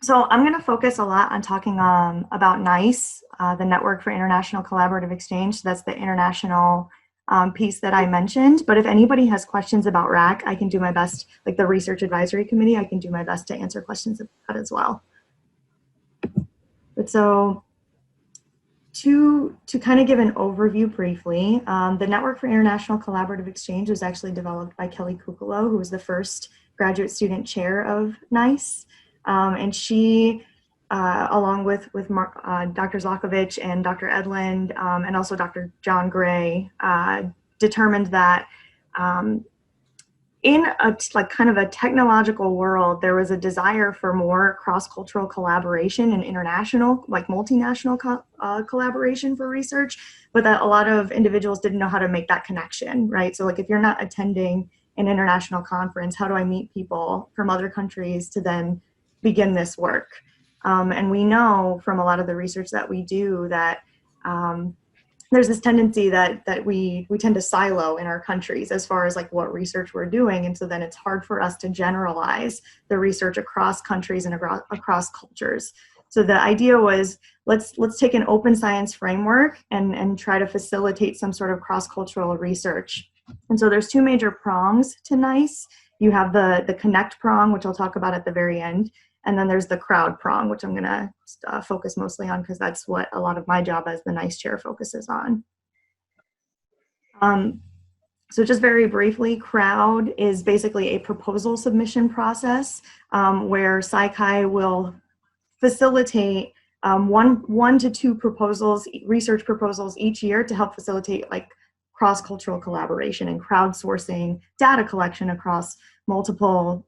So I'm going to focus a lot on talking about NICE, the Network for International Collaborative Exchange. So that's the international piece that I mentioned. But if anybody has questions about RAC, I can do my best, like the Research Advisory Committee, I can do my best to answer questions about that as well. But so to kind of give an overview briefly, the Network for International Collaborative Exchange was actually developed by Kelly Kukolo, who was the first graduate student chair of NICE. And she, along with Dr. Zlakovich and Dr. Edlund, and also Dr. John Gray, determined that in a kind of a technological world, there was a desire for more cross-cultural collaboration and international, like multinational collaboration for research, but that a lot of individuals didn't know how to make that connection, right? So like if you're not attending an international conference, how do I meet people from other countries to then begin this work? And we know from a lot of the research that we do that there's this tendency that we tend to silo in our countries as far as like what research we're doing. And so then it's hard for us to generalize the research across countries and across cultures. So the idea was, let's take an open science framework and try to facilitate some sort of cross-cultural research. And so there's two major prongs to NICE. You have the connect prong, which I'll talk about at the very end. And then there's the crowd prong, which I'm going to focus mostly on because that's what a lot of my job as the NICE chair focuses on. So just very briefly, crowd is basically a proposal submission process where SciChi will facilitate one to two proposals, research proposals each year to help facilitate like cross-cultural collaboration and crowdsourcing data collection across multiple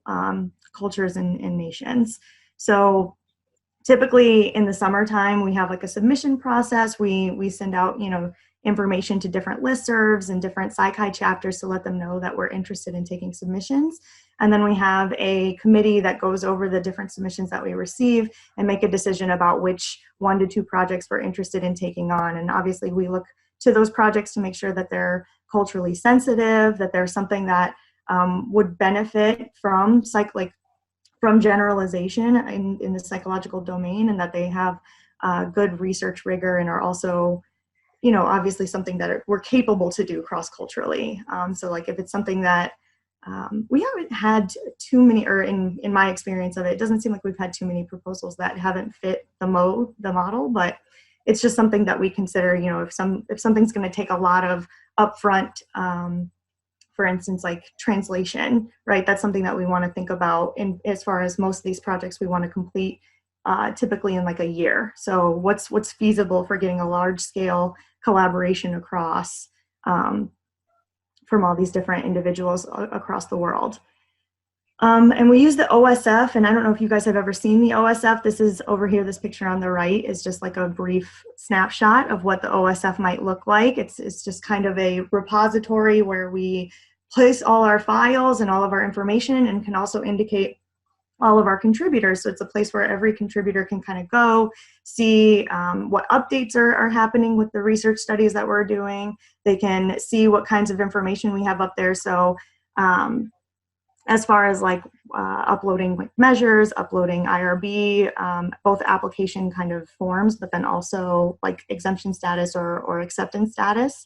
cultures and nations. So typically in the summertime, we have like a submission process. We send out, information to different listservs and different SciChi chapters to let them know that we're interested in taking submissions. And then we have a committee that goes over the different submissions that we receive and make a decision about which 1 to 2 projects we're interested in taking on. And obviously we look to those projects to make sure that they're culturally sensitive, that there's something that would benefit from generalization in the psychological domain, and that they have good research rigor and are also, obviously something that we're capable to do cross-culturally. So like if it's something that we haven't had too many, or in my experience of it, it doesn't seem like we've had too many proposals that haven't fit the model, but it's just something that we consider, if something's going to take a lot of upfront, for instance, like translation, right? That's something that we want to think about. And as far as most of these projects we want to complete typically in like a year. So what's feasible for getting a large scale collaboration across from all these different individuals across the world. And we use the OSF, and I don't know if you guys have ever seen the OSF. This is over here, this picture on the right is just like a brief snapshot of what the OSF might look like. It's just kind of a repository where we place all our files and all of our information, and can also indicate all of our contributors. So it's a place where every contributor can kind of go see what updates are happening with the research studies that we're doing. They can see what kinds of information we have up there. So as far as like uploading like measures, uploading IRB, both application kind of forms, but then also like exemption status or acceptance status.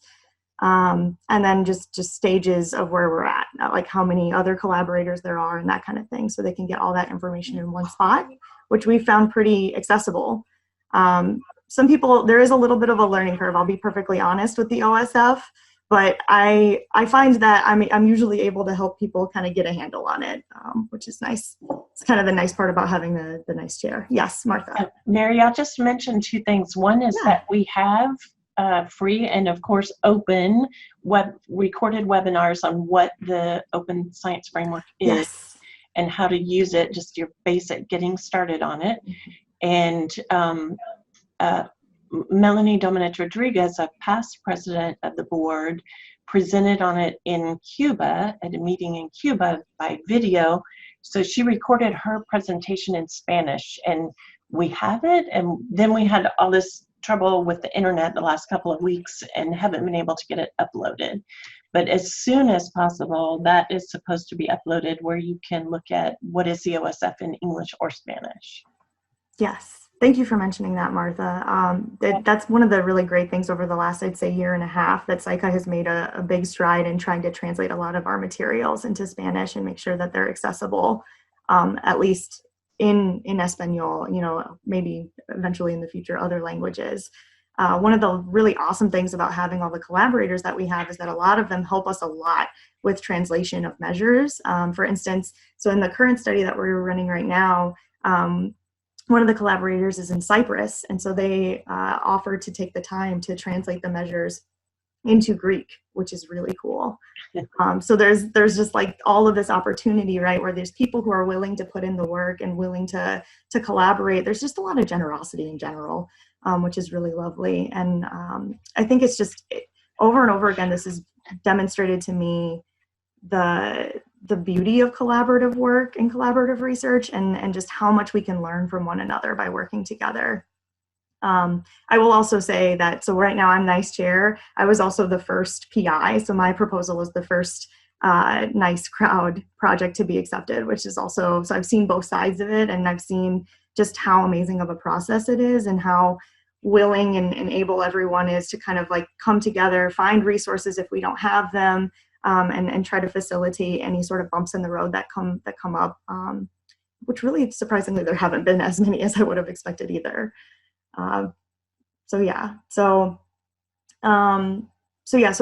And then just stages of where we're at, like how many other collaborators there are and that kind of thing. So they can get all that information in one spot, which we found pretty accessible. Some people, there is a little bit of a learning curve, I'll be perfectly honest with the OSF, but I find that I'm usually able to help people kind of get a handle on it, which is nice. It's kind of the nice part about having the NICE chair. Yes, Martha. Mary, I'll just mention 2 things. One is that we have free and of course open recorded webinars on what the Open Science Framework is and how to use it, just your basic getting started on it. And Melanie Domenech Rodriguez, a past president of the board, presented on it in Cuba at a meeting in Cuba by video. So she recorded her presentation in Spanish, and we have it. And then we had all this trouble with the internet the last couple of weeks and haven't been able to get it uploaded. But as soon as possible, that is supposed to be uploaded where you can look at what is the OSF in English or Spanish. Yes. Thank you for mentioning that, Martha. That's one of the really great things over the last, I'd say, year and a half that SciCi has made a big stride in trying to translate a lot of our materials into Spanish and make sure that they're accessible, at least in Espanol, you know, maybe eventually in the future, other languages. One of the really awesome things about having all the collaborators that we have is that a lot of them help us a lot with translation of measures. For instance, so in the current study that we're running right now, one of the collaborators is in Cyprus, and so they offered to take the time to translate the measures into Greek, which is really cool. So there's just like all of this opportunity, right, where there's people who are willing to put in the work and willing to collaborate. There's just a lot of generosity in general, which is really lovely. And I think it's just over and over again, this has demonstrated to me the beauty of collaborative work and collaborative research, and just how much we can learn from one another by working together. I will also say that, so right now I'm NICE chair. I was also the first PI, so my proposal was the first NICE crowd project to be accepted, which is also, so I've seen both sides of it, and I've seen just how amazing of a process it is and how willing and able everyone is to kind of like come together, find resources if we don't have them, and try to facilitate any sort of bumps in the road that come up, which really surprisingly there haven't been as many as I would have expected either. So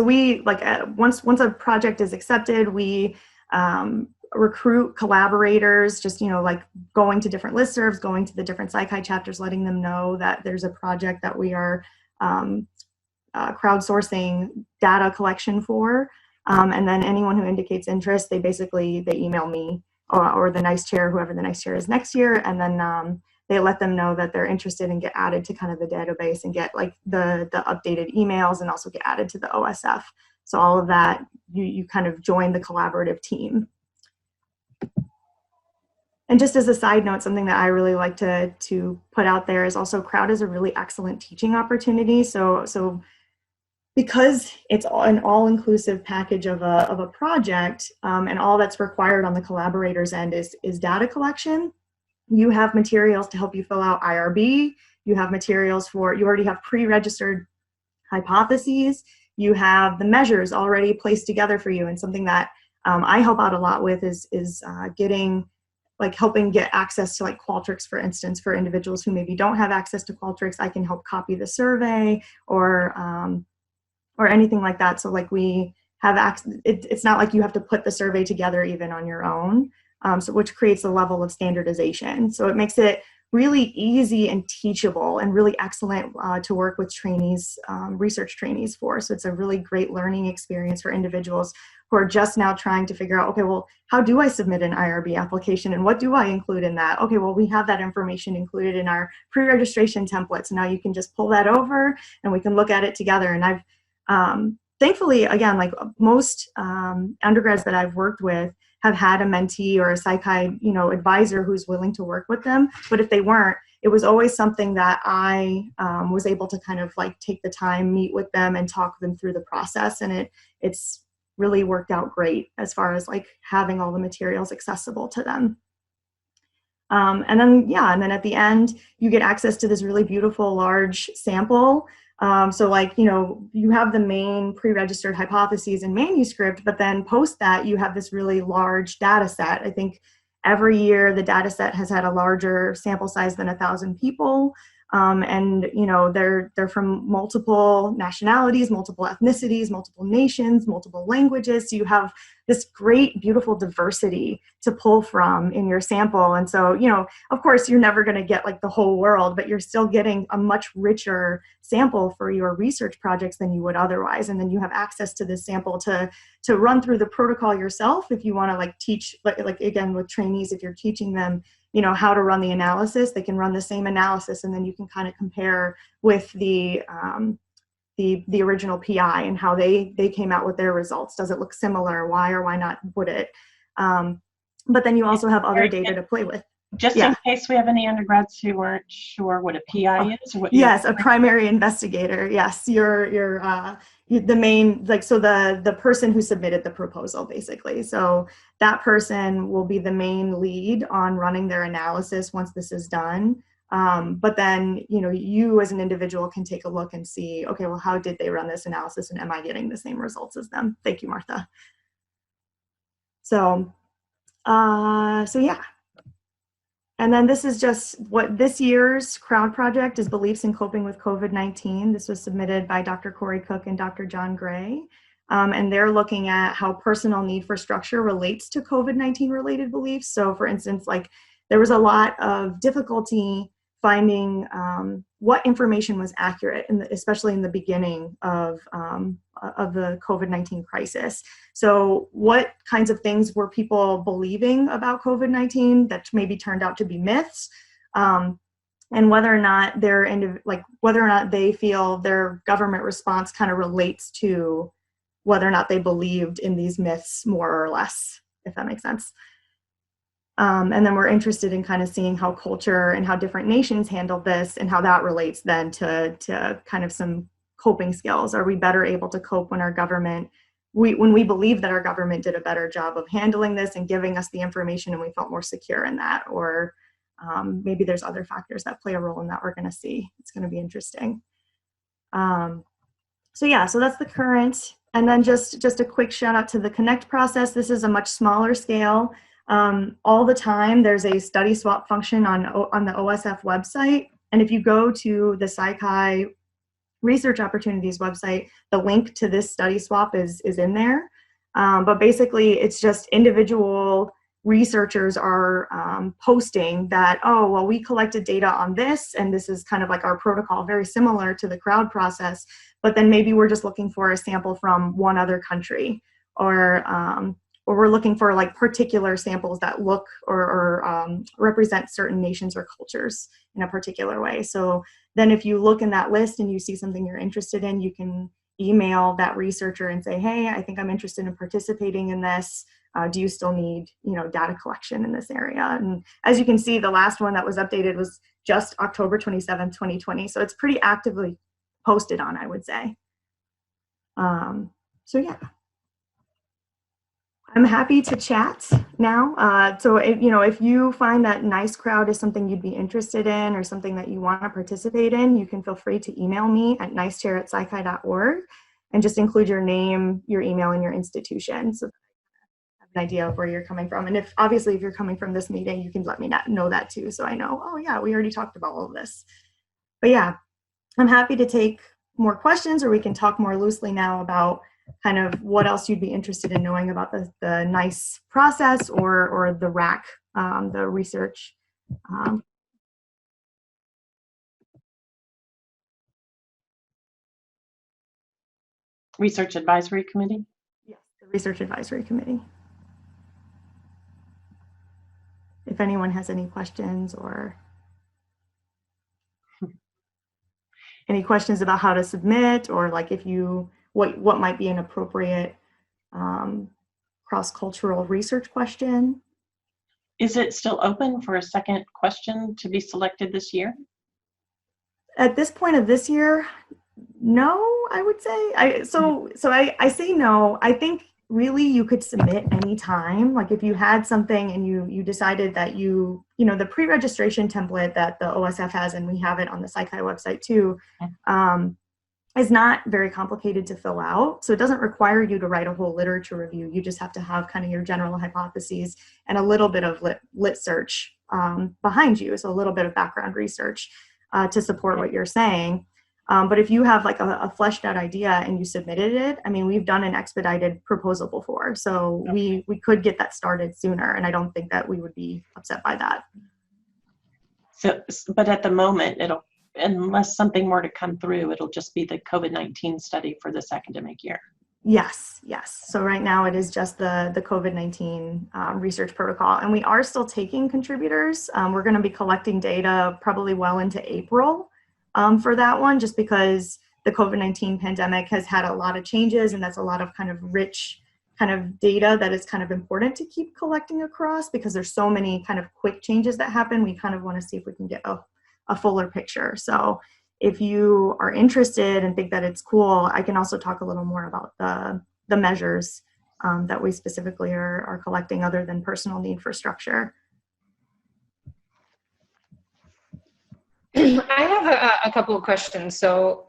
we like once a project is accepted, we recruit collaborators, just, you know, like going to different listservs, going to the different SciCi chapters, letting them know that there's a project that we are crowdsourcing data collection for. And then anyone who indicates interest, they email me or the NICE chair, whoever the NICE chair is next year, and then they let them know that they're interested and get added to kind of the database and get like the updated emails and also get added to the OSF. So all of that, you kind of join the collaborative team. And just as a side note, something that I really like to put out there is also crowd is a really excellent teaching opportunity. So because it's an all-inclusive package of a project, and all that's required on the collaborators end is data collection, you have materials to help you fill out IRB, you have materials you already have pre-registered hypotheses, you have the measures already placed together for you. And something that I help out a lot with is helping get access to like Qualtrics, for instance, for individuals who maybe don't have access to Qualtrics. I can help copy the survey or anything like that. So like we have access, it's not like you have to put the survey together even on your own, which creates a level of standardization. So it makes it really easy and teachable and really excellent to work with trainees, research trainees for. So it's a really great learning experience for individuals who are just now trying to figure out, okay, well, how do I submit an IRB application and what do I include in that? Okay, well, we have that information included in our pre-registration template. So now you can just pull that over and we can look at it together. And I've thankfully, again, like most undergrads that I've worked with have had a mentee or a SciCi, you know, advisor who's willing to work with them. But if they weren't, it was always something that I was able to kind of like take the time, meet with them and talk them through the process. And it's really worked out great as far as like having all the materials accessible to them. And then at the end, you get access to this really beautiful large sample. So like, you know, you have the main pre-registered hypotheses and manuscript, but then post that you have this really large data set. I think every year the data set has had a larger sample size than 1,000 people. And, you know, they're from multiple nationalities, multiple ethnicities, multiple nations, multiple languages. So you have this great, beautiful diversity to pull from in your sample. And so, you know, of course, you're never going to get like the whole world, but you're still getting a much richer sample for your research projects than you would otherwise. And then you have access to this sample to run through the protocol yourself if you want to like teach, like again, with trainees, if you're teaching them, you know, how to run the analysis, they can run the same analysis, and then you can kind of compare with the original PI and how they came out with their results. Does it look similar? Why or why not would it? But then you also have other data to play with. Just in case we have any undergrads who aren't sure what a PI is. Yes, a primary investigator. Yes, you're the main, like, so the person who submitted the proposal, basically. So that person will be the main lead on running their analysis once this is done. But then, you as an individual can take a look and see, okay, well, how did they run this analysis, and am I getting the same results as them? Thank you, Martha. So yeah. And then this is just what this year's crowd project is, Beliefs in Coping with COVID-19. This was submitted by Dr. Corey Cook and Dr. John Gray. And they're looking at how personal need for structure relates to COVID-19 related beliefs. So for instance, like there was a lot of difficulty finding what information was accurate, especially in the beginning of the COVID-19 crisis. So what kinds of things were people believing about COVID-19 that maybe turned out to be myths? And whether or not whether or not they feel their government response kind of relates to whether or not they believed in these myths more or less, if that makes sense. And then we're interested in kind of seeing how culture and how different nations handled this and how that relates then to kind of some coping skills. Are we better able to cope when when we believe that our government did a better job of handling this and giving us the information and we felt more secure in that? Or maybe there's other factors that play a role in that we're going to see. It's going to be interesting. So yeah, so that's the current. And then just a quick shout out to the Connect process. This is a much smaller scale. All the time, there's a study swap function on the OSF website. And if you go to the SciCai Research Opportunities website, the link to this study swap is in there. But basically, it's just individual researchers are posting that, oh, well, we collected data on this, and this is kind of like our protocol, very similar to the crowd process, but then maybe we're just looking for a sample from one other country, or we're looking for like particular samples that look or represent certain nations or cultures in a particular way. So then if you look in that list and you see something you're interested in, you can email that researcher and say, hey, I think I'm interested in participating in this. Do you still need, data collection in this area? And as you can see, the last one that was updated was just October 27th, 2020. So it's pretty actively posted on, I would say. So yeah. I'm happy to chat now. So if you find that nice crowd is something you'd be interested in or something that you want to participate in, you can feel free to email me at nicechair@scici.org and just include your name, your email, and your institution, so that I have an idea of where you're coming from. And if you're coming from this meeting, you can let me know that too, so I know, oh yeah, we already talked about all of this. But yeah, I'm happy to take more questions, or we can talk more loosely now about kind of what else you'd be interested in knowing about the NICE process or the RAC, the research. Research Advisory Committee? Yes, the Research Advisory Committee. If anyone has any questions or any questions about how to submit, or like if you, what might be an appropriate cross-cultural research question. Is it still open for a second question to be selected this year? At this point of this year, no, I would say. I say no. I think really you could submit anytime. Like if you had something and you decided that the pre-registration template that the OSF has, and we have it on the SciCai website too, is not very complicated to fill out. So it doesn't require you to write a whole literature review. You just have to have kind of your general hypotheses and a little bit of lit search behind you. So a little bit of background research to support what you're saying. But if you have like a fleshed out idea and you submitted it, I mean, we've done an expedited proposal before. So we could get that started sooner. And I don't think that we would be upset by that. So, but at the moment, unless something more to come through, it'll just be the COVID-19 study for this academic year. Yes. So right now it is just the COVID-19 research protocol, and we are still taking contributors. We're going to be collecting data probably well into April for that one, just because the COVID-19 pandemic has had a lot of changes, and that's a lot of kind of rich kind of data that is kind of important to keep collecting across, because there's so many kind of quick changes that happen. We kind of want to see if we can get a fuller picture. So if you are interested and think that it's cool, I can also talk a little more about the measures that we specifically are collecting other than personal need for structure. I have a couple of questions. So,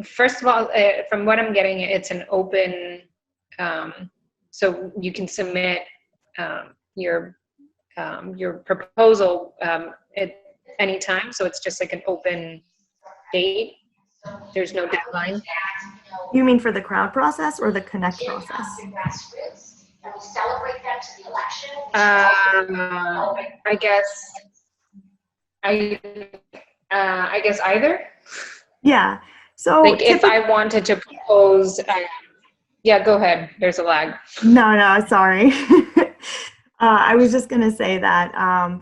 first of all, from what I'm getting, it's an open, so you can submit your proposal at any time. So it's just like an open date. There's no deadline. You mean for the crowd process or the connect process? I guess. I guess either. Yeah. So Like if I wanted to propose, yeah, go ahead. There's a lag. No, sorry. I was just going to say that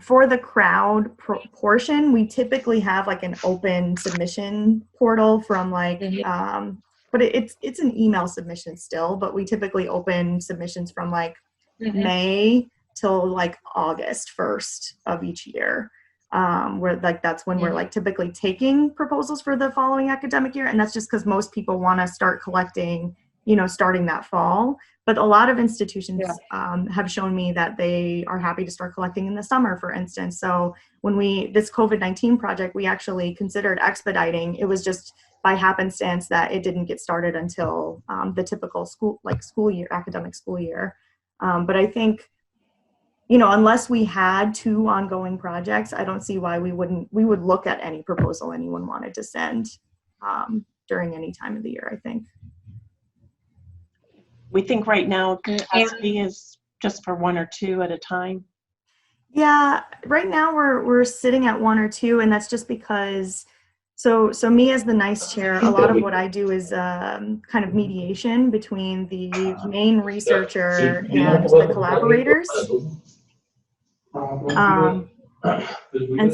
for the crowd portion, we typically have like an open submission portal from like, but it's an email submission still, but we typically open submissions from like May till like August 1st of each year. Where like that's when we're like typically taking proposals for the following academic year, and that's just because most people want to start collecting, starting that fall. But a lot of institutions have shown me that they are happy to start collecting in the summer, for instance. So when this COVID-19 project, we actually considered expediting. It was just by happenstance that it didn't get started until the typical academic school year. But I think, unless we had 2 ongoing projects, I don't see why we would look at any proposal anyone wanted to send during any time of the year, I think. We think right now capacity is just for 1 or 2 at a time. Yeah, right now we're sitting at 1 or 2, and that's just because, so me as the NICE chair, a lot of what I do is kind of mediation between the main researcher and the collaborators. And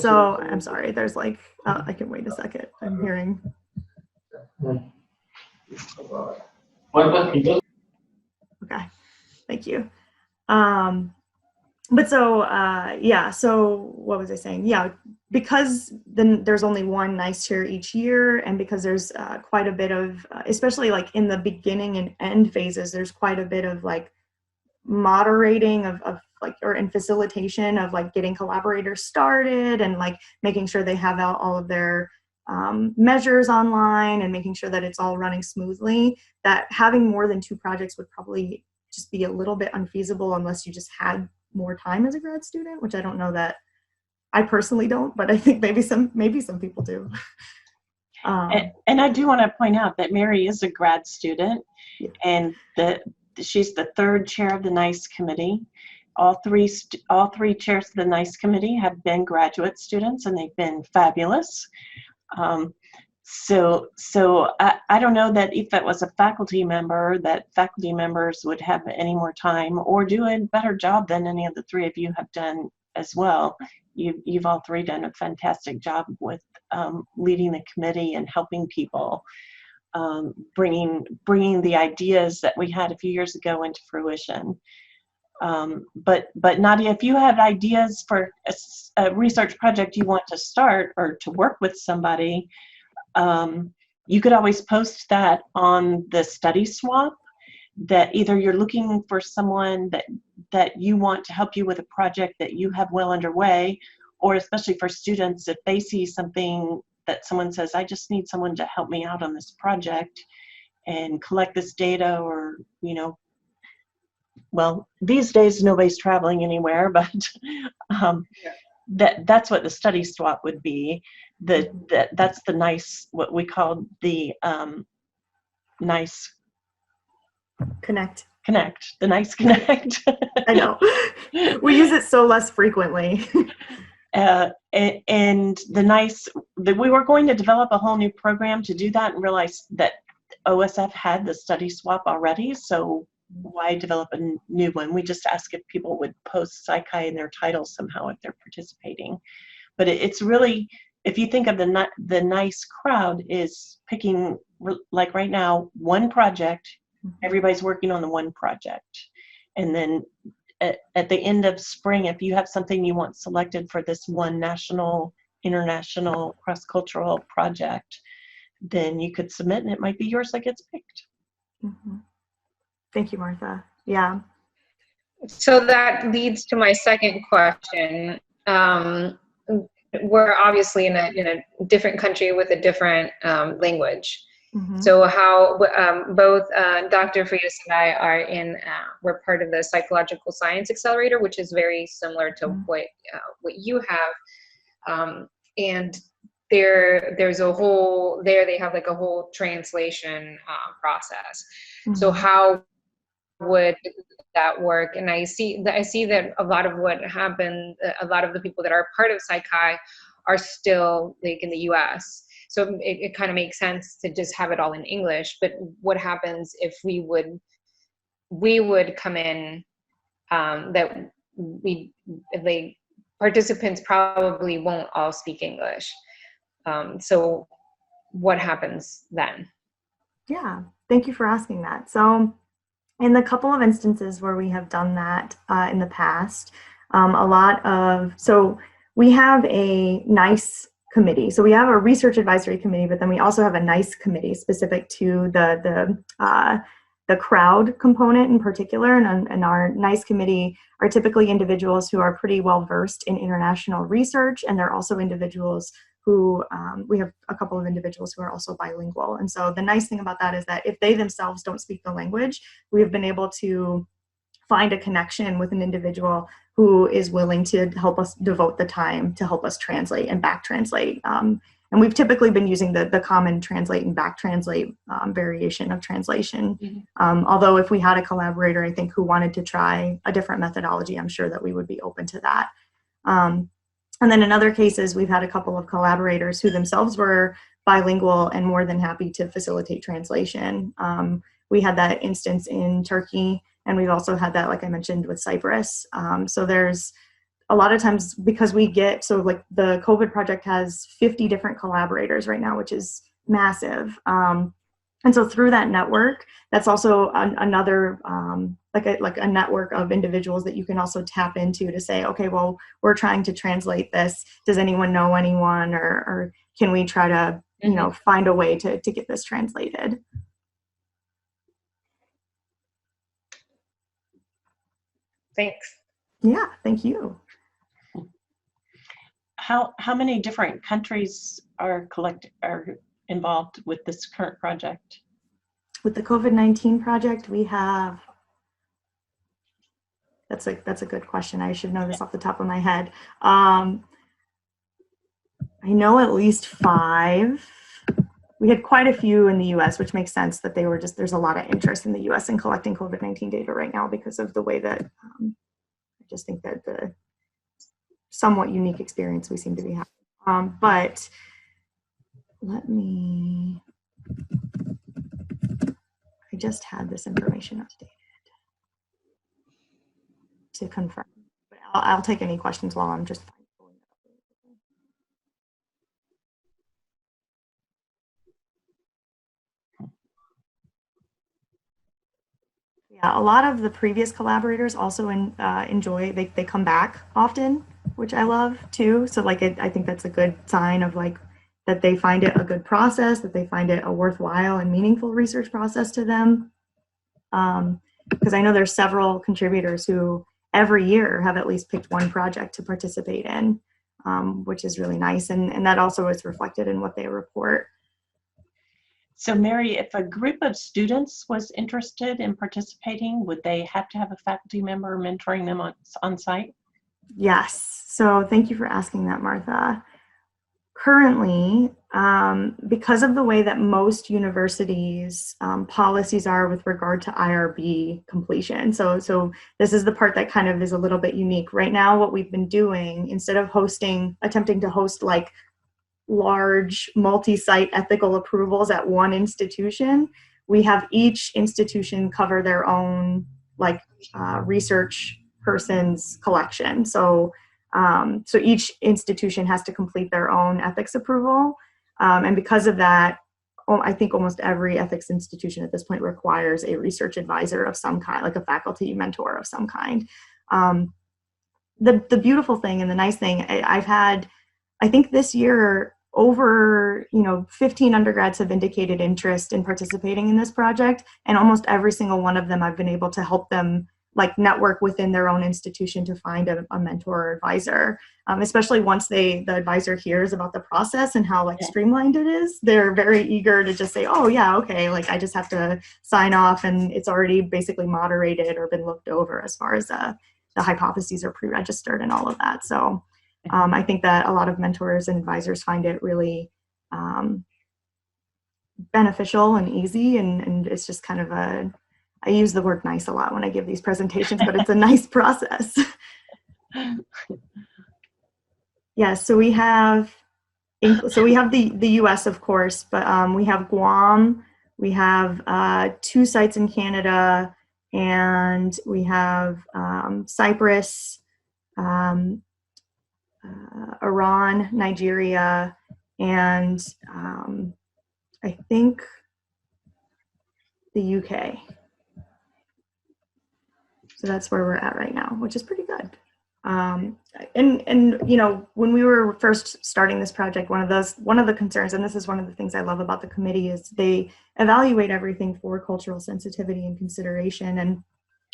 so, I'm sorry, there's like, I can wait a second. I'm hearing. Okay, thank you. But so, so what was I saying? Yeah, because then there's only 1 NICE chair each year, and because there's quite a bit of, especially like in the beginning and end phases, there's quite a bit of like moderating and facilitation of like getting collaborators started and like making sure they have out all of their measures online and making sure that it's all running smoothly, that having more than 2 projects would probably just be a little bit unfeasible unless you just had more time as a grad student, which I don't know that I personally don't, but I think maybe some people do. And I do want to point out that Mary is a grad student, and she's the 3rd chair of the NICE committee. All three chairs of the NICE committee have been graduate students, and they've been fabulous. So I don't know that if it was a faculty member, that faculty members would have any more time or do a better job than any of the 3 of you have done as well. You've all 3 done a fantastic job with leading the committee and helping people, bringing the ideas that we had a few years ago into fruition. But Nadia, if you had ideas for a research project you want to start or to work with somebody, you could always post that on the study swap, that either you're looking for someone that you want to help you with a project that you have well underway, or especially for students, if they see something that someone says, I just need someone to help me out on this project and collect this data, or, well, these days nobody's traveling anywhere, but that's what the study swap would be. That's the NICE, what we call the NICE Connect. The NICE Connect. I know. We use it so less frequently. And the NICE, we were going to develop a whole new program to do that and realized that OSF had the study swap already, so why develop a new one? We just ask if people would post Psychi in their titles somehow if they're participating. But it's really, if you think of the NICE crowd is picking, like right now, 1 project, everybody's working on the 1 project. And then at the end of spring, if you have something you want selected for this 1 national, international, cross-cultural project, then you could submit and it might be yours that gets picked. Mm-hmm. Thank you, Martha. Yeah. So that leads to my second question. we're obviously in a different country with a different language. Mm-hmm. So how both Dr. Frias and I are we're part of the Psychological Science Accelerator, which is very similar to what you have. And there's a whole, they have like a whole translation process. Mm-hmm. So how would that work? And I see that a lot of what happened, a lot of the people that are part of Psychi are still like in the US. So it kind of makes sense to just have it all in English. But what happens if we would come in, that the participants probably won't all speak English. So what happens then? Yeah, thank you for asking that. So in the couple of instances where we have done that in the past, so we have a NICE committee. So we have a research advisory committee, but then we also have a NICE committee specific to the crowd component in particular. And our NICE committee are typically individuals who are pretty well versed in international research, and they're also individuals who, we have a couple of individuals who are also bilingual. And so the nice thing about that is that if they themselves don't speak the language, we have been able to find a connection with an individual who is willing to help us devote the time to help us translate and back translate. And we've typically been using the common translate and back translate variation of translation. Mm-hmm. Although if we had a collaborator, I think, who wanted to try a different methodology, I'm sure that we would be open to that. And then in other cases, we've had a couple of collaborators who themselves were bilingual and more than happy to facilitate translation. We had that instance in Turkey, and we've also had that, like I mentioned, with Cyprus. So there's a lot of times, because so like the COVID project has 50 different collaborators right now, which is massive. And so through that network, that's also another, like a network of individuals that you can also tap into to say, okay, well, we're trying to translate this. Does anyone know anyone, or can we try to, find a way to get this translated? Thanks. Yeah, thank you. How many different countries are involved with this current project? With the COVID-19 project, we have, that's a good question. I should know this off the top of my head. I know at least 5. We had quite a few in the US, which makes sense that there's a lot of interest in the US in collecting COVID-19 data right now because of the way that, I just think that the somewhat unique experience we seem to be having. But I just had this information updated to confirm. But I'll take any questions while I'm just pulling it up. Yeah, a lot of the previous collaborators also enjoy, they come back often, which I love too. So like I think that's a good sign of like that they find it a good process, that they find it a worthwhile and meaningful research process to them. Because I know there's several contributors who every year have at least picked one project to participate in, which is really nice. And that also is reflected in what they report. So Mary, if a group of students was interested in participating, would they have to have a faculty member mentoring them on site? Yes. So thank you for asking that, Martha. Currently, because of the way that most universities' policies are with regard to IRB completion, so this is the part that kind of is a little bit unique. Right now, what we've been doing, instead of attempting to host like large multi-site ethical approvals at one institution, we have each institution cover their own like research person's collection. So each institution has to complete their own ethics approval. And because of that, I think almost every ethics institution at this point requires a research advisor of some kind, like a faculty mentor of some kind. The beautiful thing and the nice thing, I think this year, over 15 undergrads have indicated interest in participating in this project, and almost every single one of them I've been able to help them like network within their own institution to find a mentor or advisor, especially once the advisor hears about the process and how like streamlined it is. They're very eager to just say, oh yeah, okay, like I just have to sign off and it's already basically moderated or been looked over as far as the hypotheses are pre-registered and all of that. So I think that a lot of mentors and advisors find it really beneficial and easy, and it's just kind of I use the word nice a lot when I give these presentations, but it's a nice process. Yeah, so we have the US, of course, but we have Guam, we have 2 sites in Canada, and we have Cyprus, Iran, Nigeria, and I think the UK. So that's where we're at right now, which is pretty good. And you know, when we were first starting this project, one of the concerns, and this is one of the things I love about the committee, is they evaluate everything for cultural sensitivity and consideration. And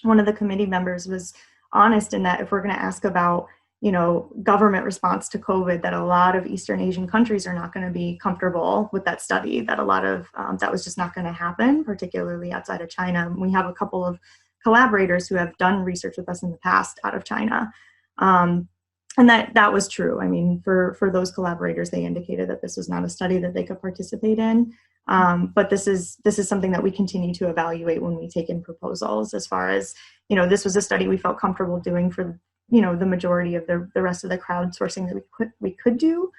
one of the committee members was honest in that if we're going to ask about, you know, government response to COVID, that a lot of Eastern Asian countries are not going to be comfortable with that study, that a lot of, that was just not going to happen, particularly outside of China. We have a couple of collaborators who have done research with us in the past out of China. And that was true. I mean, for those collaborators, they indicated that this was not a study that they could participate in. But this is something that we continue to evaluate when we take in proposals, as far as, you know, this was a study we felt comfortable doing for, you know, the majority of the rest of the crowdsourcing that we could do,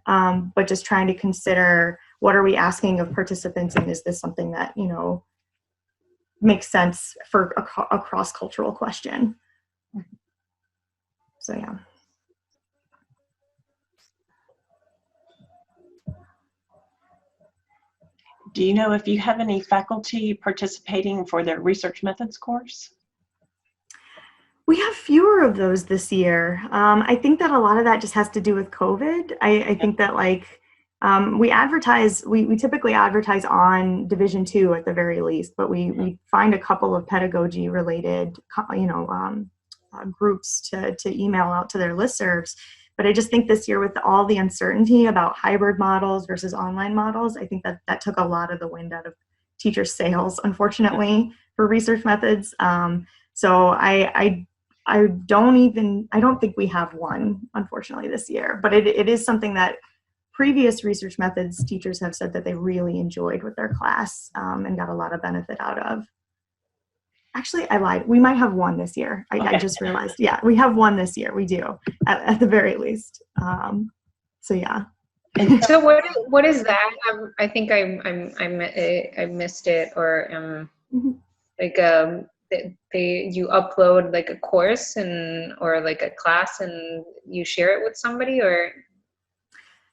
but just trying to consider, what are we asking of participants, and is this something that, you know, makes sense for a cross-cultural question. So yeah. Do you know if you have any faculty participating for their research methods course? We have fewer of those this year. I think that a lot of that just has to do with COVID. I think that, like, we typically advertise on Division 2 at the very least, but we find a couple of pedagogy related, you know, groups to email out to their listservs. But I just think this year, with all the uncertainty about hybrid models versus online models, I think that took a lot of the wind out of teachers' sails, unfortunately, for research methods. So I don't think we have one, unfortunately, this year. But it is something that previous research methods teachers have said that they really enjoyed with their class, and got a lot of benefit out of. Actually, I lied. We might have one this year. I just realized. Yeah, we have one this year. We do, at the very least. So yeah. So what is that? I think I missed it, or like you upload like a course or like a class and you share it with somebody, or?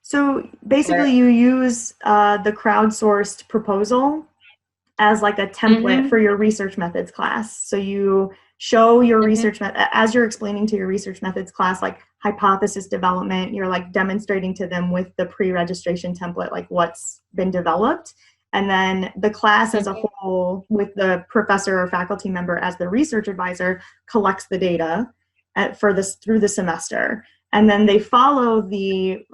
So basically, you use the crowdsourced proposal as like a template for your research methods class. So you show your research as you're explaining to your research methods class, like hypothesis development, you're like demonstrating to them with the pre-registration template, like what's been developed. And then the class as a whole, with the professor or faculty member as the research advisor, collects the data through the semester. And then they follow the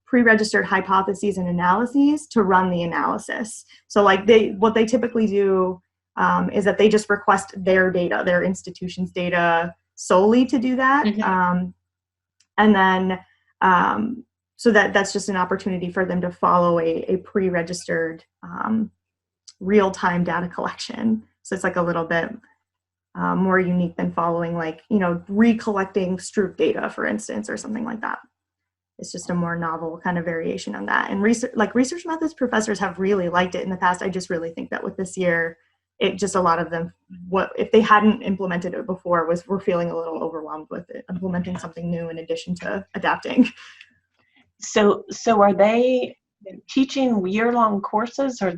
pre-registered hypotheses and analyses to run the analysis. So like what they typically do is that they just request their data, their institution's data solely to do that. And then, so that's just an opportunity for them to follow a pre-registered real-time data collection. So it's like a little bit more unique than following, like, you know, recollecting Stroop data, for instance, or something like that. It's just a more novel kind of variation on that. And research methods professors have really liked it in the past. I just really think that with this year, it just, a lot of them, if they hadn't implemented it before, were feeling a little overwhelmed with it, implementing something new in addition to adapting. So are they teaching year-long courses? Or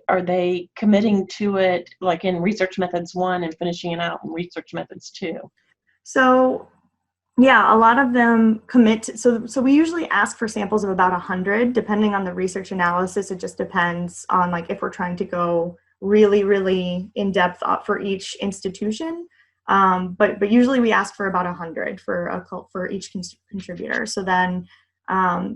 are they committing to it, like in Research Methods 1 and finishing it out in Research Methods 2? So yeah, a lot of them commit to, so we usually ask for samples of about 100, depending on the research analysis. It just depends on, like, if we're trying to go really, really in depth for each institution. But usually we ask for about 100 for each contributor. So then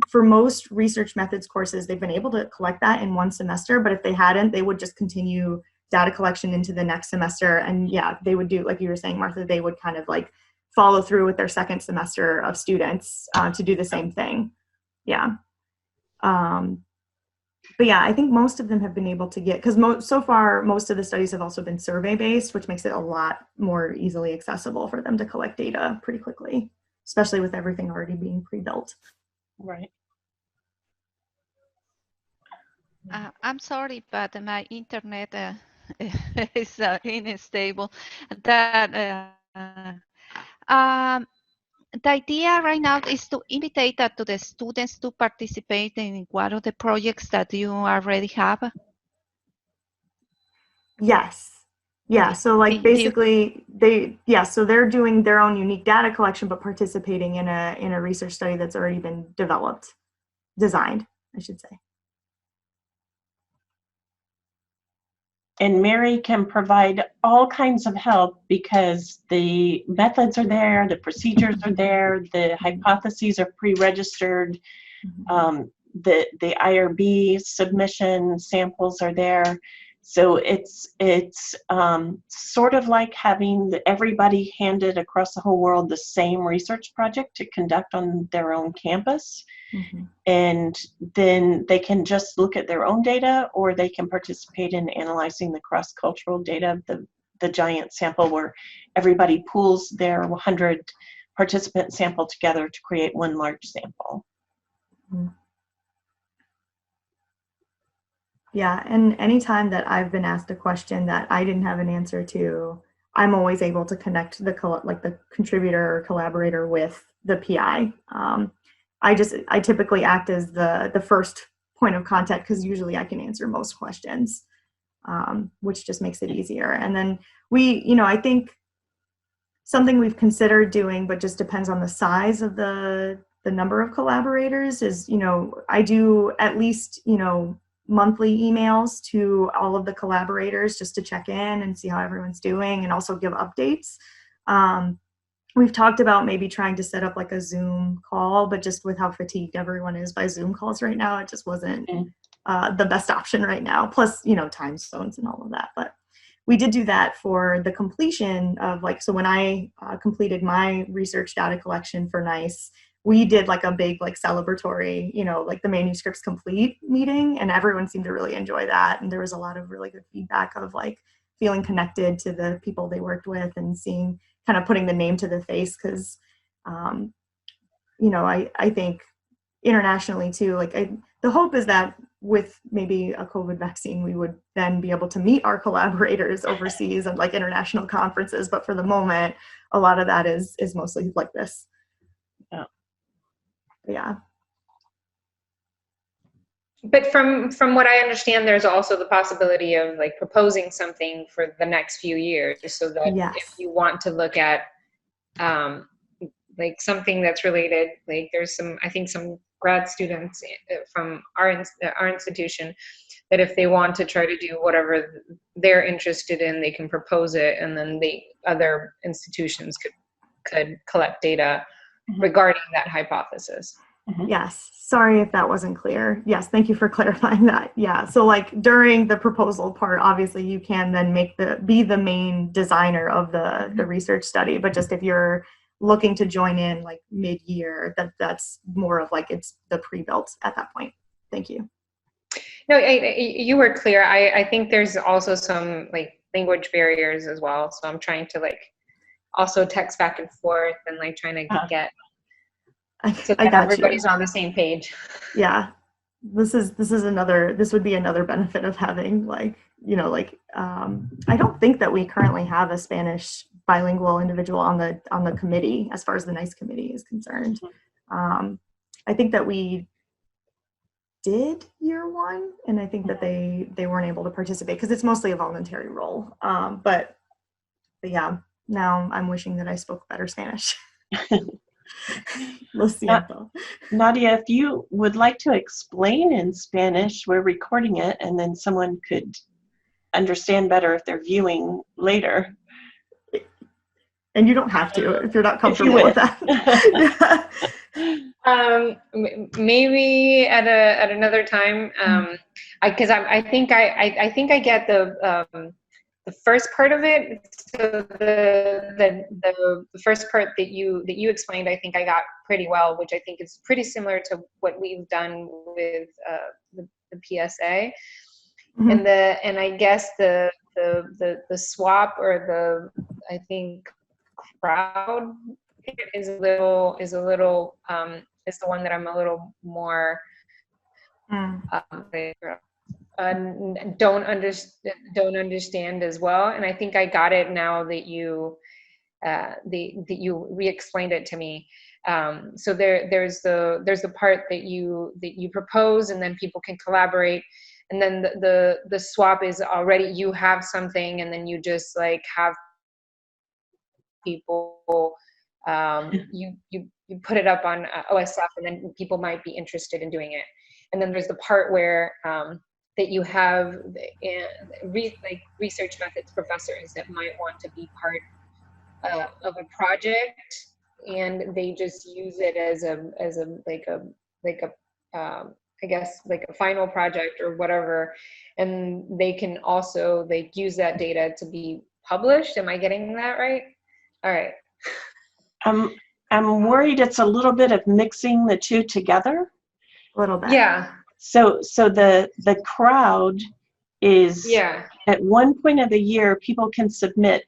for most research methods courses, they've been able to collect that in one semester, but if they hadn't, they would just continue data collection into the next semester. And yeah, they would do, like you were saying, Martha, they would kind of like follow through with their second semester of students to do the same thing. Yeah. But yeah, I think most of them have been able to get, because so far, most of the studies have also been survey-based, which makes it a lot more easily accessible for them to collect data pretty quickly, especially with everything already being pre-built. Right. I'm sorry, but my internet is unstable. That the idea right now is to invitate to the students to participate in one of the projects that you already have. Yes. Yeah. So like basically so they're doing their own unique data collection, but participating in a research study that's already been designed, I should say. And Mary can provide all kinds of help because the methods are there, the procedures are there, the hypotheses are pre-registered, the IRB submission samples are there. So it's sort of like having everybody handed across the whole world the same research project to conduct on their own campus. And then they can just look at their own data, or they can participate in analyzing the cross-cultural data of the giant sample where everybody pools their 100 participant sample together to create one large sample. Yeah, and anytime that I've been asked a question that I didn't have an answer to, I'm always able to connect the contributor or collaborator with the PI. I typically act as the first point of contact because usually I can answer most questions, which just makes it easier. And then I think something we've considered doing, but just depends on the size of the number of collaborators is, I do at least, monthly emails to all of the collaborators just to check in and see how everyone's doing and also give updates. We've talked about maybe trying to set up like a Zoom call, but just with how fatigued everyone is by Zoom calls right now, it just wasn't the best option right now. Plus, time zones and all of that. But we did do that for the completion of so when I completed my research data collection for NICE, we did like a big celebratory, the manuscripts complete meeting, and everyone seemed to really enjoy that. And there was a lot of really good feedback of feeling connected to the people they worked with and seeing, kind of putting the name to the face. Cause, I think internationally too, the hope is that with maybe a COVID vaccine, we would then be able to meet our collaborators overseas and international conferences. But for the moment, a lot of that is mostly like this. Yeah. But from what I understand, there's also the possibility of proposing something for the next few years, so that if you want to look at something that's related, there's I think some grad students from our institution that if they want to try to do whatever they're interested in, they can propose it, and then the other institutions could collect data regarding that hypothesis. Yes. Sorry if that wasn't clear. Yes. Thank you for clarifying that. Yeah. So during the proposal part, obviously you can then be the main designer of the research study, but just if you're looking to join in mid-year, that's more of it's the pre-built at that point. Thank you. No, you were clear. I think there's also some language barriers as well. So I'm trying to also text back and forth and trying to get so that everybody's on the same page. Yeah, this would be another benefit of having I don't think that we currently have a Spanish bilingual individual on the committee as far as the NICE committee is concerned. I think that we did year one, and I think that they weren't able to participate because it's mostly a voluntary role. But yeah, now I'm wishing that I spoke better Spanish. Nadia, if you would like to explain in Spanish, we're recording it, and then someone could understand better if they're viewing later. And you don't have to if you're not If you comfortable with wish. that. Maybe at another time. I think I get the first part of it. So the first part that you explained, I think I got pretty well, which I think is pretty similar to what we've done with the PSA. Mhm. And I guess the swap, or I think crowd is a little is the one that I'm a little more Mm. don't understand as well. And I think I got it now that you that you re-explained it to me. So there's the part that you propose, and then people can collaborate. And then the swap is already, you have something, and then you just like have people, you put it up on OSF, and then people might be interested in doing it. And then there's the part where that you have like research methods professors that might want to be part of a project, and they just use it as a I guess like a final project or whatever, and they can also use that data to be published. Am I getting that right? All right. I'm worried it's a little bit of mixing the two together. A little bit. Yeah. So the crowd is, Yeah. at one point of the year, people can submit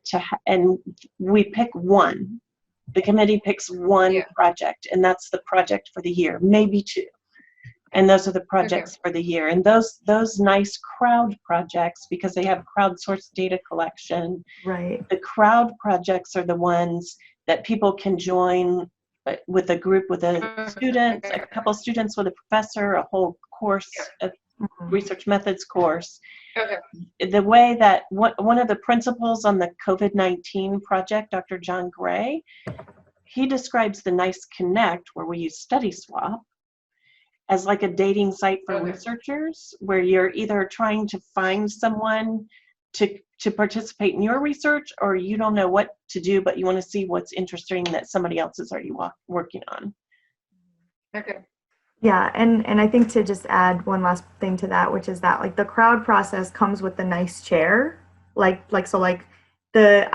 and we pick one. The committee picks one project, and that's the project for the year, maybe two. And those are the projects for the year. And those nice crowd projects, because they have crowdsourced data collection, Right. the crowd projects are the ones that people can join with a group, with a student, a couple students with a professor, a whole course, a research methods course. The way that one of the principals on the COVID-19 project, Dr. John Gray, he describes the NICE Connect, where we use Study Swap, as like a dating site for researchers, where you're either trying to find someone to participate in your research, or you don't know what to do, but you want to see what's interesting that somebody else is already working on. Okay. Yeah, and I think to just add one last thing to that, which is that like the crowd process comes with the NICE chair, I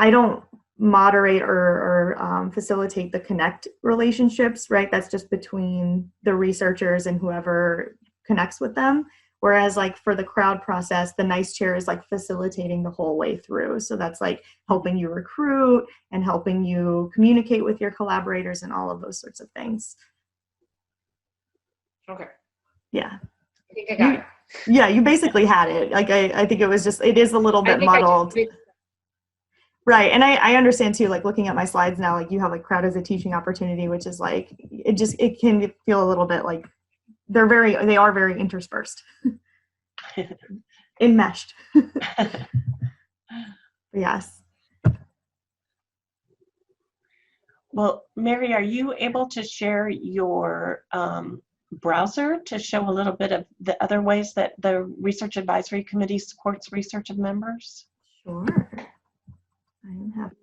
don't moderate or facilitate the connect relationships, right? That's just between the researchers and whoever connects with them. Whereas like for the crowd process, the NICE chair is like facilitating the whole way through. So that's like helping you recruit and helping you communicate with your collaborators and all of those sorts of things. Okay. Yeah. I think I got it. Yeah, you basically had it. Like I think it was just, it is a little bit muddled. Right. And I understand too, like looking at my slides now, like you have like crowd as a teaching opportunity, which is like, it can feel a little bit like they are very interspersed. Enmeshed. Yes. Well, Mary, are you able to share your browser to show a little bit of the other ways that the Research Advisory Committee supports research of members? Sure. I am happy.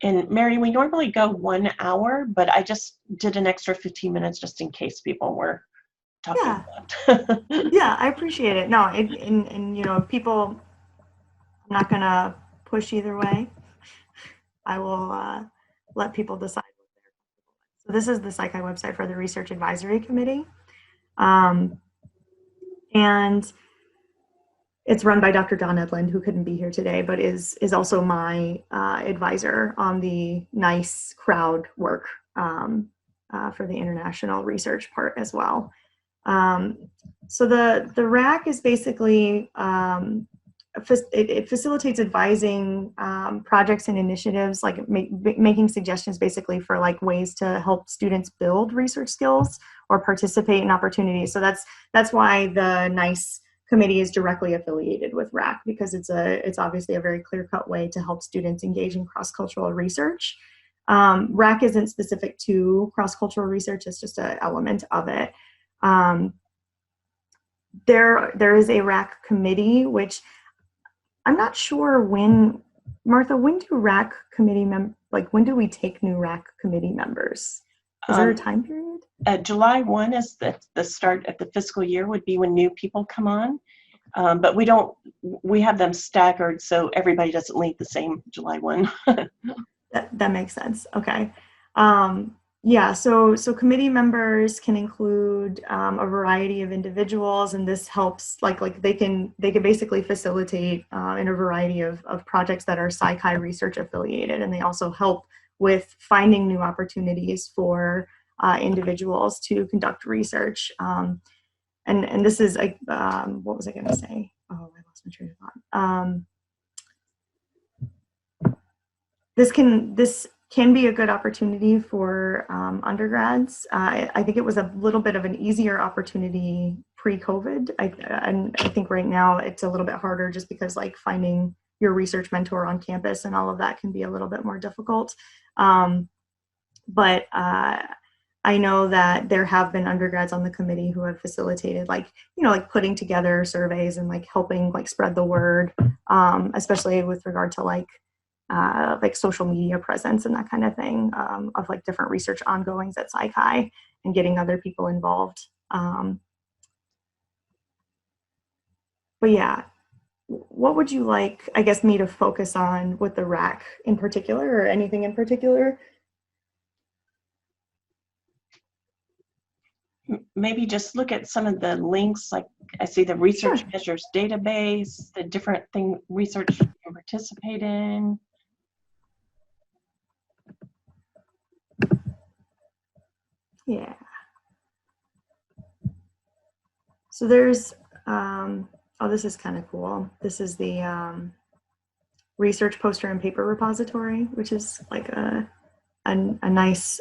And Mary, we normally go 1 hour, but I just did an extra 15 minutes just in case people were talking about. Yeah, I appreciate it. No, and you know, people, I'm not gonna push either way. I will let people decide. So this is the PsyChi website for the Research Advisory Committee. And it's run by Dr. Don Edlund, who couldn't be here today, but is also my advisor on the NICE crowd work for the international research part as well. So the RAC is basically, it facilitates advising projects and initiatives, like making suggestions basically for like ways to help students build research skills or participate in opportunities. So that's why the NICE committee is directly affiliated with RAC, because it's obviously a very clear-cut way to help students engage in cross-cultural research. RAC isn't specific to cross-cultural research, it's just an element of it. There is a RAC committee, which I'm not sure when, Martha, when do RAC committee when do we take new RAC committee members? Is there a time period? July 1 is the start of the fiscal year, would be when new people come on. But we have them staggered so everybody doesn't leave the same July 1. That makes sense. Okay. Yeah, so committee members can include a variety of individuals, and this helps like they can basically facilitate in a variety of projects that are PsyChi research affiliated, and they also help with finding new opportunities for individuals to conduct research. And this is what was I going to say? Oh, I lost my train of thought. This can be a good opportunity for undergrads. I think it was a little bit of an easier opportunity pre-COVID. I think right now it's a little bit harder just because like finding your research mentor on campus and all of that can be a little bit more difficult. But I know that there have been undergrads on the committee who have facilitated like putting together surveys and like helping like spread the word, especially with regard to like social media presence and that kind of thing, of like different research ongoings at PsyChi and getting other people involved. But yeah, what would you like, I guess, me to focus on with the RAC in particular, or anything in particular? Maybe just look at some of the links, like I see the research Sure. measures database, the different research you can participate in. Yeah. So there's, oh, this is kind of cool. This is the research poster and paper repository, which is like a nice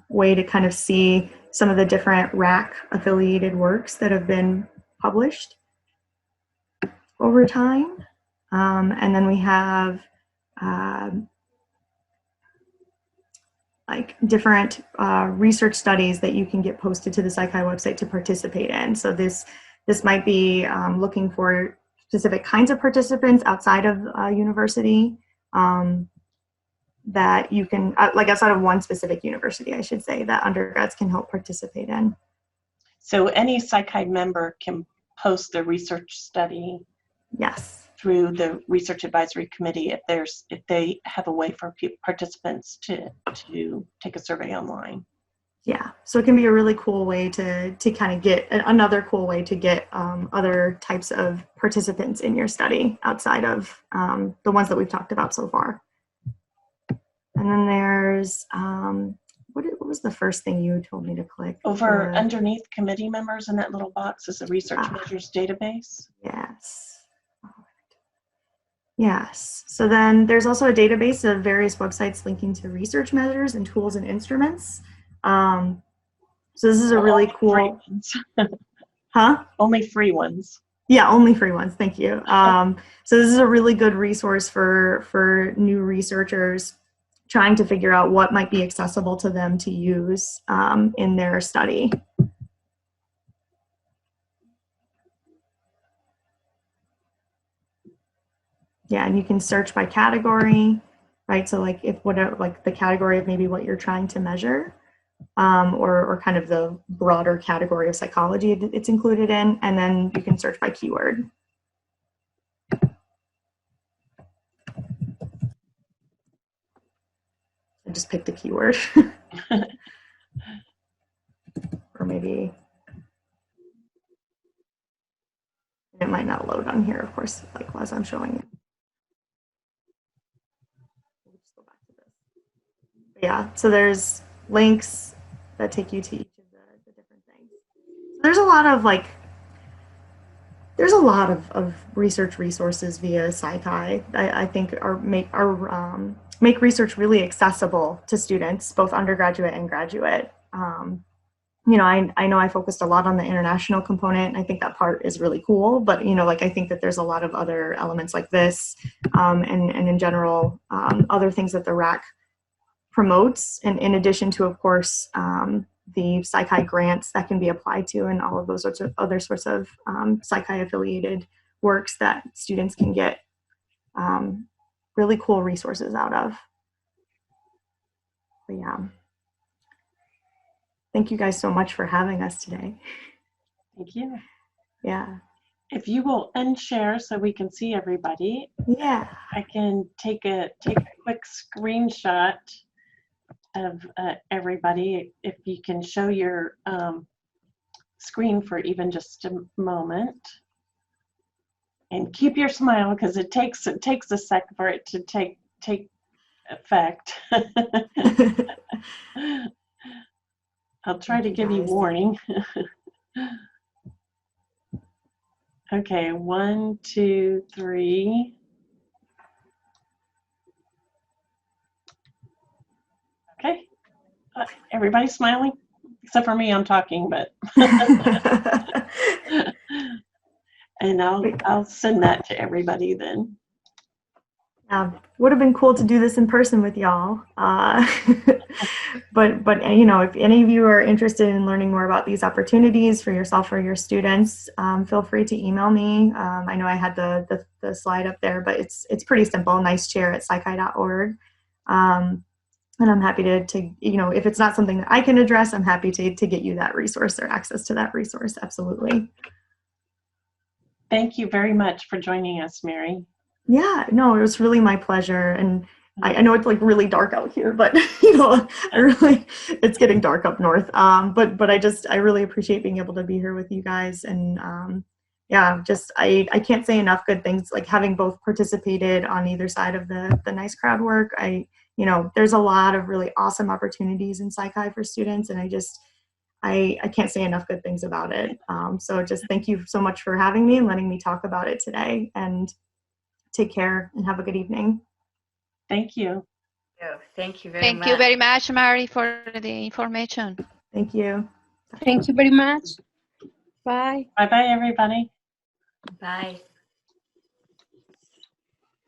way to kind of see some of the different RAC affiliated works that have been published over time. And then we have like different research studies that you can get posted to the PsyChi website to participate in. So this might be looking for specific kinds of participants outside of university, that you can, like outside of one specific university, I should say, that undergrads can help participate in. So any PsyChi member can post their research study. Yes. Through the research advisory committee if they have a way for participants to take a survey online. Yeah, so it can be a really cool way to kind of get another cool way to get other types of participants in your study outside of the ones that we've talked about so far. And then there's what was the first thing you told me to click? Over underneath committee members in that little box is the research measures database. Yes. Yes. So then there's also a database of various websites linking to research measures and tools and instruments. So this is a really cool. Huh? Only free ones. Yeah, only free ones. Thank you. So this is a really good resource for new researchers trying to figure out what might be accessible to them to use in their study. Yeah, and you can search by category, right? So like if whatever, like the category of maybe what you're trying to measure, or kind of the broader category of psychology that it's included in, and then you can search by keyword. I just picked a keyword. Or maybe it might not load on here, of course, like as I'm showing it. Yeah, so there's links that take you to each of the different things. So there's a lot of of research resources via PsyChi. I think make research really accessible to students, both undergraduate and graduate. You know, I know I focused a lot on the international component. I think that part is really cool, but you know, like I think that there's a lot of other elements like this, and in general, other things that the RAC promotes, and in addition to, of course, the PsyChi grants that can be applied to, and all of those sorts of other sorts of PsyChi affiliated works that students can get really cool resources out of. But yeah, thank you guys so much for having us today. Thank you. Yeah. If you will unshare so we can see everybody, Yeah. I can take a quick screenshot of everybody. If you can show your screen for even just a moment, and keep your smile, because it takes a sec for it to take effect. I'll try to give you warning. Okay, 1, 2, 3. Okay, everybody's smiling except for me. I'm talking, but and I'll send that to everybody then. Would have been cool to do this in person with y'all. But you know, if any of you are interested in learning more about these opportunities for yourself or your students, feel free to email me. I know I had the slide up there, but it's pretty simple. nicechair@psychi.org. And I'm happy to, you know, if it's not something that I can address, I'm happy to get you that resource or access to that resource. Absolutely. Thank you very much for joining us, Mary. Yeah, no, it was really my pleasure. And I know it's like really dark out here, but you know, it's getting dark up north. But I really appreciate being able to be here with you guys. And yeah, just I can't say enough good things, like having both participated on either side of the Nice Crowd work. You know, there's a lot of really awesome opportunities in PsyChi for students, and I can't say enough good things about it. So just thank you so much for having me and letting me talk about it today, and take care and have a good evening. Thank you. Thank you very much. Thank you very much, Mary, for the information. Thank you. Thank you very much. Bye. Bye-bye, everybody. Bye.